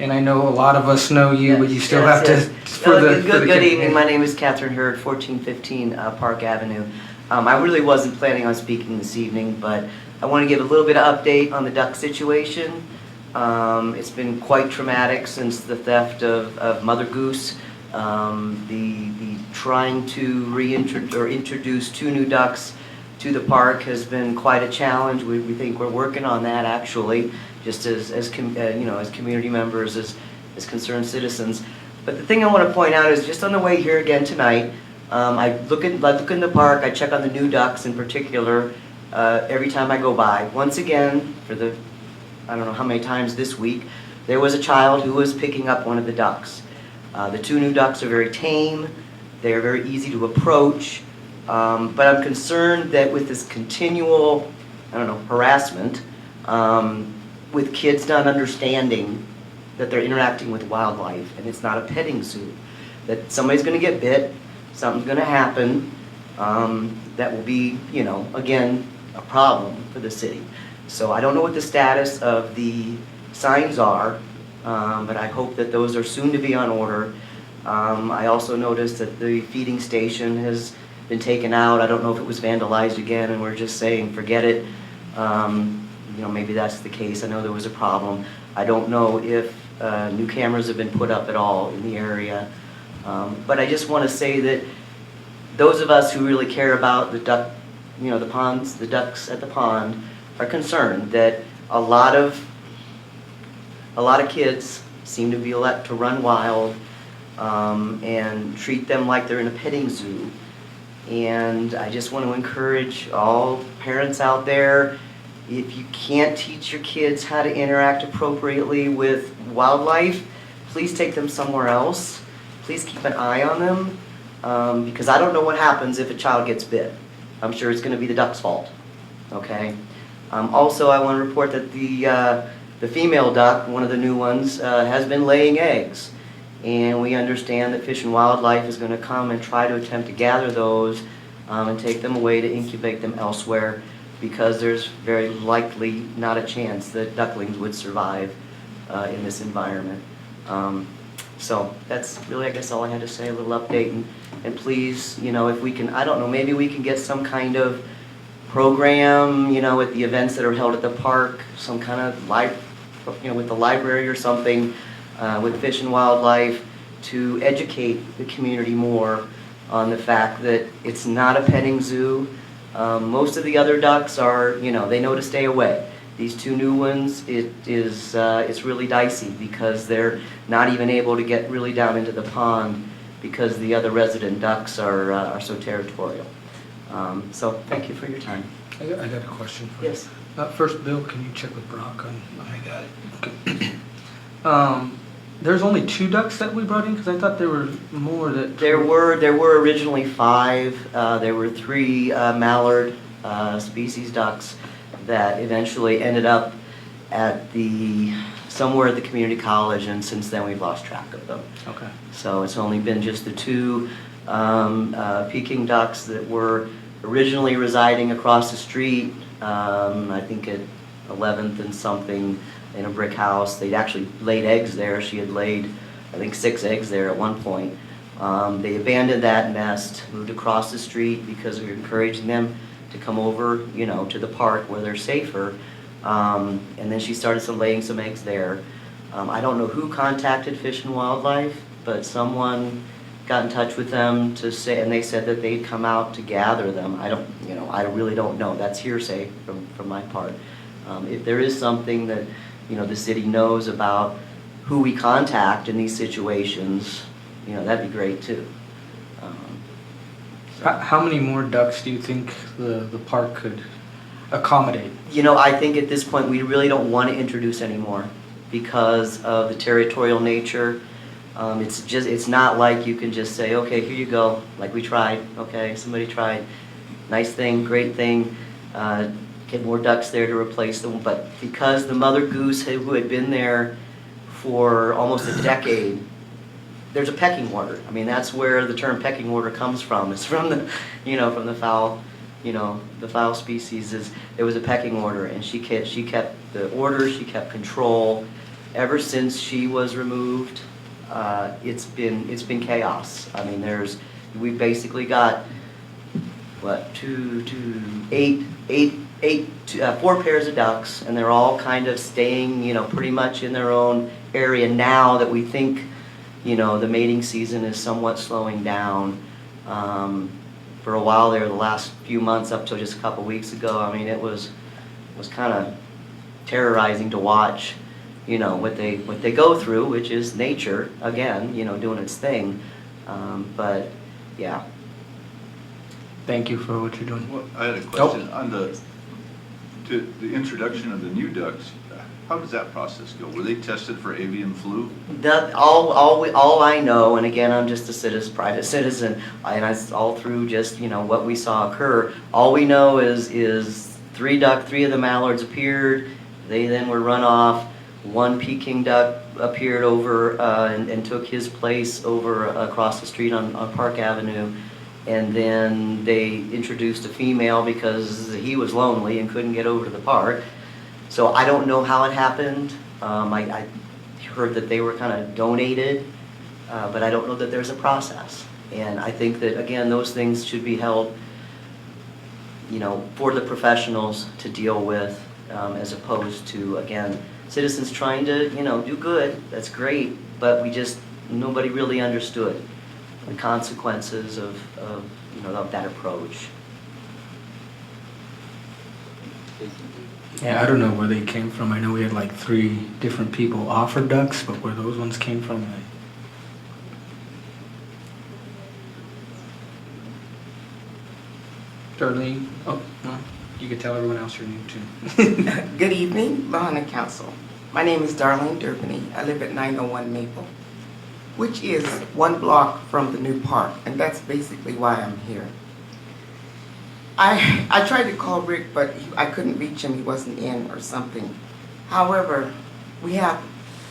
And I know a lot of us know you, but you still Yes, have yes. to, for the Good evening, my name is Catherine Hurd, 1415 Park Avenue. I really wasn't planning on speaking this evening, but I want to give a little bit of update on the duck situation. It's been quite traumatic since the theft of Mother Goose. The trying to introduce 2 new ducks to the park has been quite a challenge. We think we're working on that actually, just as community members, as concerned citizens. But the thing I want to point out is just on the way here again tonight, I look in the park, I check on the new ducks in particular every time I go by. Once again, for the, I don't know how many times this week, there was a child who was picking up one of the ducks. The 2 new ducks are very tame, they're very easy to approach, but I'm concerned that with this continual, harassment, with kids not understanding that they're interacting with wildlife and it's not a petting zoo, that somebody's going to get bit, something's going to happen, that will be, again, a problem for the city. So I don't know what the status of the signs are, but I hope that those are soon to be on order. I also noticed that the feeding station has been taken out. I don't know if it was vandalized again and we're just saying forget it. Maybe that's the case. I know there was a problem. I don't know if new cameras have been put up at all in the area. But I just want to say that those of us who really care about the duck, the ponds, the ducks at the pond, are concerned that a lot of kids seem to be let to run wild and treat them like they're in a petting zoo. And I just want to encourage all parents out there, if you can't teach your kids how to interact appropriately with wildlife, please take them somewhere else. Please keep an eye on them, because I don't know what happens if a child gets bit. I'm sure it's going to be the duck's fault. Okay. Also, I want to report that the female duck, one of the new ones, has been laying eggs. And we understand that Fish and Wildlife is going to come and try to attempt to gather those and take them away to incubate them elsewhere, because there's very likely not a chance that ducklings would survive in this environment. So that's really, I guess, all I had to say, a little update. And please, if we can, I don't know, maybe we can get some kind of program, at the events that are held at the park, some kind of with the library or something, with Fish and Wildlife, to educate the community more on the fact that it's not a petting zoo. Most of the other ducks are, they know to stay away. These 2 new ones, it's really dicey because they're not even able to get really down into the pond because the other resident ducks are so territorial. So thank you for your time. I got a question for you. Yes. First, Bill, can you check with Brock on? I got it. Okay. There's only 2 ducks that we brought in, because I thought there were more that. There were originally 5. There were 3 mallard species ducks that eventually ended up at somewhere at the community college, and since then we've lost track of them. Okay. So it's only been just the 2 Peking ducks that were originally residing across the street, I think at 11th and something, in a brick house. They'd actually laid eggs there. She had laid, I think, 6 eggs there at one point. They abandoned that nest, moved across the street because we were encouraging them to come over, to the park where they're safer. And then she started laying some eggs there. I don't know who contacted Fish and Wildlife, but someone got in touch with them to say, and they said that they'd come out to gather them. I really don't know. That's hearsay from my part. If there is something that the city knows about who we contact in these situations, that'd be great too. How many more ducks do you think the park could accommodate? I think at this point we really don't want to introduce any more because of the territorial nature. It's not like you can just say, okay, here you go, like we tried, okay, somebody tried, nice thing, great thing, get more ducks there to replace them. But because the mother goose who had been there for almost a decade, there's a pecking order. I mean, that's where the term pecking order comes from. It's from the, from the fowl, the fowl species. There was a pecking order, and she kept the order, she kept control. ever since she was removed, it's been chaos. I mean, we basically got, what, four pairs of ducks, and they're all kind of staying, pretty much in their own area now that we think, the mating season is somewhat slowing down. For a while there, the last few months up till just a couple weeks ago, I mean, it was kind of terrorizing to watch, what they go through, which is nature, again, doing its thing. But, yeah. Thank you for what you're doing. Well, I had a question on the introduction of the new ducks. How does that process go? Were they tested for avian flu? All I know, and again, I'm just a private citizen, and it's all through just, what we saw occur. All we know is three of the mallards appeared. They then were run off. One Peking duck appeared over and took his place over across the street on Park Avenue. And then they introduced a female because he was lonely and couldn't get over to the park. So I don't know how it happened. I heard that they were kind of donated, but I don't know that there's a process. And I think that, again, those things should be held, for the professionals to deal with, as opposed to, again, citizens trying to, do good. That's great, but nobody really understood the consequences of that approach. Yeah, I don't know where they came from. I know we had like 3 different people offer ducks, but where those ones came from, Darlene, oh, no, you could tell everyone else your name too. Good evening, Lawn and Council. My name is Darlene Durbany. I live at 901 Maple, which is 1 block from the new park, and that's basically why I'm here. I tried to call Rick, but I couldn't reach him. He wasn't in or something. However, we have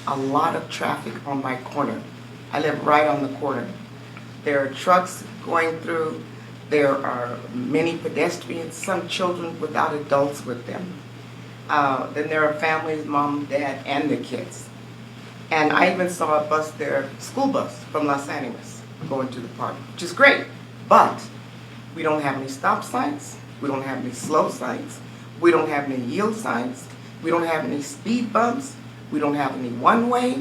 a lot of traffic on my corner. I live right on the corner. There are trucks going through. There are many pedestrians, some children without adults with them. Then there are families, mom, dad, and the kids. And I even saw a bus there, school bus from Los Angeles, going to the park, which is great. But we don't have any stop signs. We don't have any slow signs. We don't have any yield signs. We don't have any speed bumps. We don't have any one-way.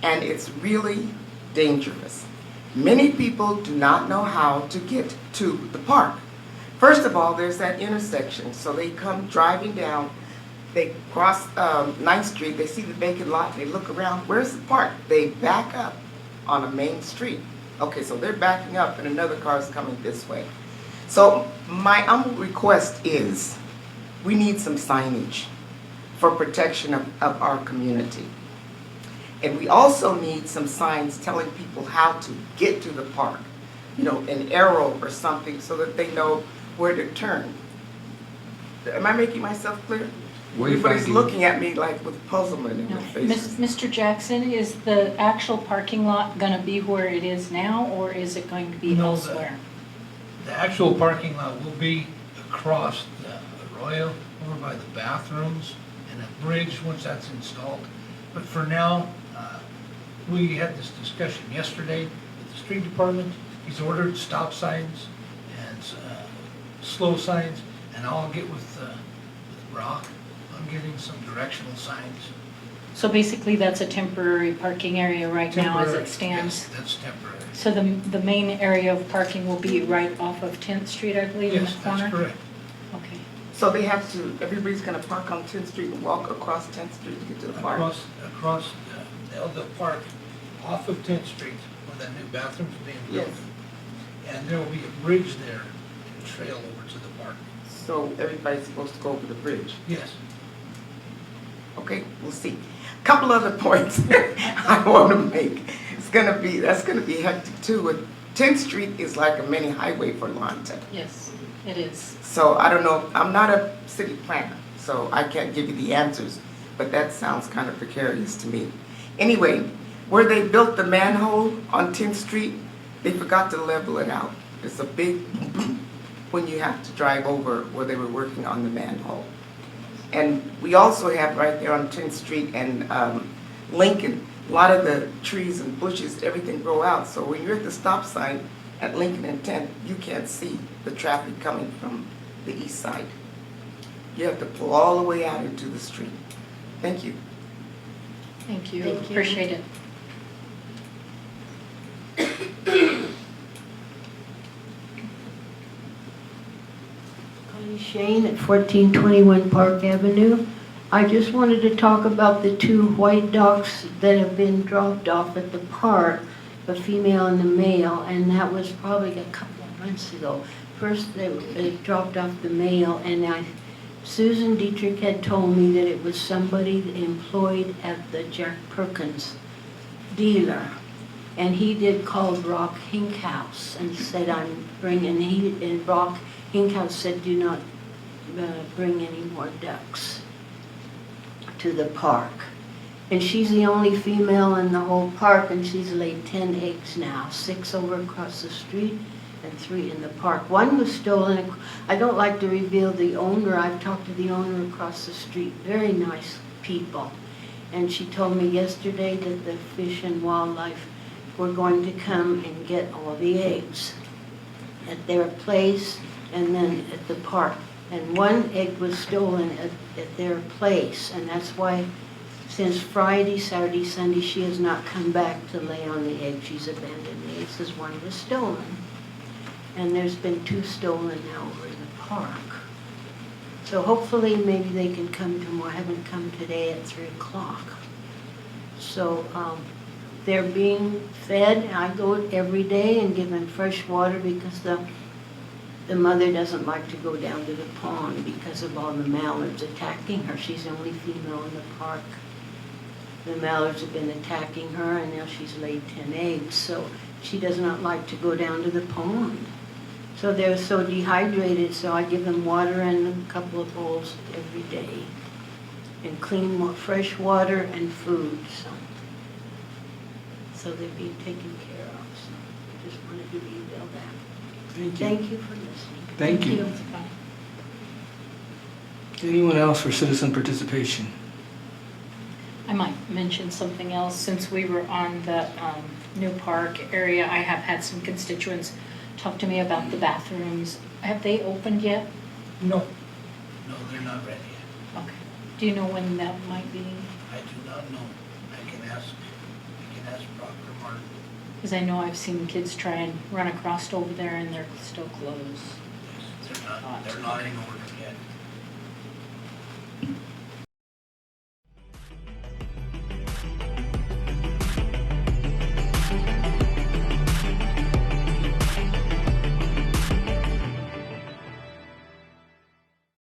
And it's really dangerous. Many people do not know how to get to the park. First of all, there's that intersection. So they come driving down. They cross 9th Street, they see the vacant lot, they look around, where's the park? They back up on a main street. Okay, so they're backing up and another car is coming this way. So my humble request is, we need some signage for protection of our community. And we also need some signs telling people how to get to the park. An arrow or something so that they know where to turn. Am I making myself clear? Everybody's looking at me like with puzzlement in their faces. Mr. Jackson, is the actual parking lot going to be where it is now, or is it going to be elsewhere? The actual parking lot will be across the arroyo, over by the bathrooms, and a bridge once that's installed. But for now, we had this discussion yesterday with the street department. He's ordered stop signs and slow signs, and I'll get with Brock on getting some directional signs. So basically, that's a temporary parking area right now as it stands? Yes, that's temporary. So the main area of parking will be right off of 10th Street, I believe, in the corner? Yes, that's correct. Okay. So they have to, everybody's going to park on 10th Street and walk across 10th Street to get to the park? Across the park, off of 10th Street, where that new bathroom's being built. Yes. And there will be a bridge there and a trail over to the park. So everybody's supposed to go over the bridge? Yes. Okay, we'll see. Couple other points I want to make. That's gonna be hectic too. 10th Street is like a mini highway for Lanta. Yes, it is. So I don't know, I'm not a city planner, so I can't give you the answers, but that sounds kind of precarious to me. Anyway, where they built the manhole on 10th Street, they forgot to level it out. It's a big when you have to drive over where they were working on the manhole. And we also have right there on 10th Street and Lincoln, a lot of the trees and bushes, everything grow out. So when you're at the stop sign at Lincoln and 10th, you can't see the traffic coming from the east side. You have to pull all the way out into the street. Thank you. Thank you, Thank you. appreciate it. Connie Shane at 1421 Park Avenue. I just wanted to talk about the two white ducks that have been dropped off at the park, the female and the male, and that was probably a couple of months ago. First, they dropped off the male, and Susan Dietrich had told me that it was somebody employed at the Jack Perkins dealer. And he did call Brock Hinkhouse and said, I'm bringing, and Brock Hinkhouse said, do not bring any more ducks to the park. And she's the only female in the whole park, and she's laid 10 eggs now, 6 over across the street and 3 in the park. One was stolen. I don't like to reveal the owner. I've talked to the owner across the street, very nice people. And she told me yesterday that the Fish and Wildlife were going to come and get all the eggs at their place and then at the park. And one egg was stolen at their place, and that's why since Friday, Saturday, Sunday, she has not come back to lay on the egg. She's abandoned the eggs as one was stolen. And there's been 2 stolen now over in the park. So hopefully maybe they can come tomorrow. I haven't come today at 3 o'clock. So they're being fed. I go every day and give them fresh water because the mother doesn't like to go down to the pond because of all the mallards attacking her. She's the only female in the park. The mallards have been attacking her, and now she's laid 10 eggs, so she does not like to go down to the pond. So they're so dehydrated, so I give them water and a couple of bowls every day, and clean, fresh water and food. So they're being taken care of. So I just wanted to reveal that. Thank you. Thank you for listening. Thank you. Anyone else for citizen participation? I might mention something else. Since we were on the new park area, I have had some constituents talk to me about the bathrooms. Have they opened yet? No, they're not ready yet. Okay. Do you know when that might be? I do not know. I can ask Brock or Martin. Because I know I've seen kids try and run across over there and they're still closed. They're not in order yet.